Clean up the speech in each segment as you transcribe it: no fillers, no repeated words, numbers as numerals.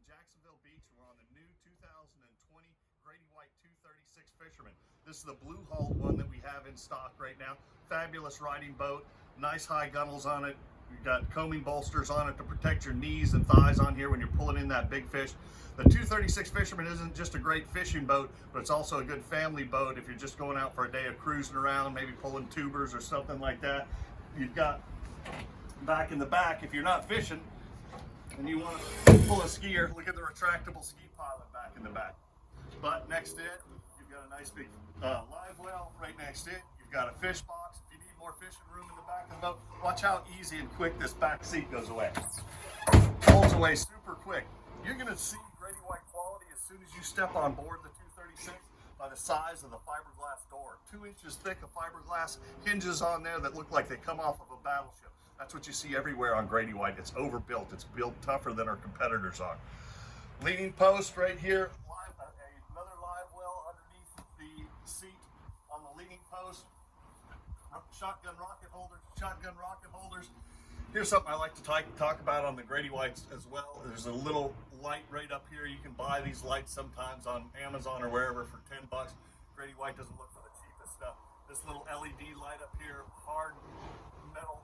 Jacksonville Beach. We're on the new 2020 Grady-White 236 Fisherman. This is the blue hulled one that we have in stock right now. Fabulous riding boat, nice high gunnels on it. You've got coaming bolsters on it to protect your knees and thighs on here when you're pulling in that big fish. The 236 Fisherman isn't just a great fishing boat, but it's also a good family boat if you're just going out for a day of cruising around, maybe pulling tubers or something like that. You've got back in the back, if you're not fishing and you want to pull a skier, look at the retractable ski pilot back in the back. But next to it, you've got a nice big live well right next to it. You've got a fish box. If you need more fishing room in the back of the boat, watch how easy and quick this back seat goes away. Pulls away super quick. You're going to see Grady-White quality as soon as you step on board the 236 by the size of the fiberglass door. 2 inches thick of fiberglass, hinges on there that look like they come off of a battleship. That's what you see everywhere on Grady-White. It's overbuilt. It's built tougher than our competitors are. Leaning post right here. Another live well underneath the seat on the leaning post. Shotgun rocket holders. Here's something I like to talk about on the Grady-Whites as well. There's a little light right up here. You can buy these lights sometimes on Amazon or wherever for 10 bucks. Grady-White doesn't look for the cheapest stuff. This little LED light up here, hard metal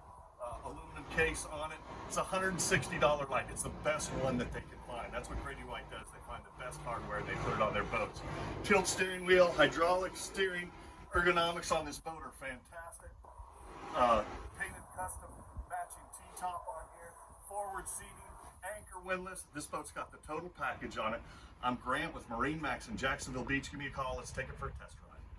aluminum case on it. It's a $160 light. It's the best one that they can find. That's what Grady-White does. They find the best hardware and they put it on their boats. Tilt steering wheel, hydraulic steering, ergonomics on this boat are fantastic. Painted custom matching T-top on here, forward seating, anchor windlass. This boat's got the total package on it. I'm Grant with MarineMax in Jacksonville Beach. Give me a call. Let's take it for a test ride.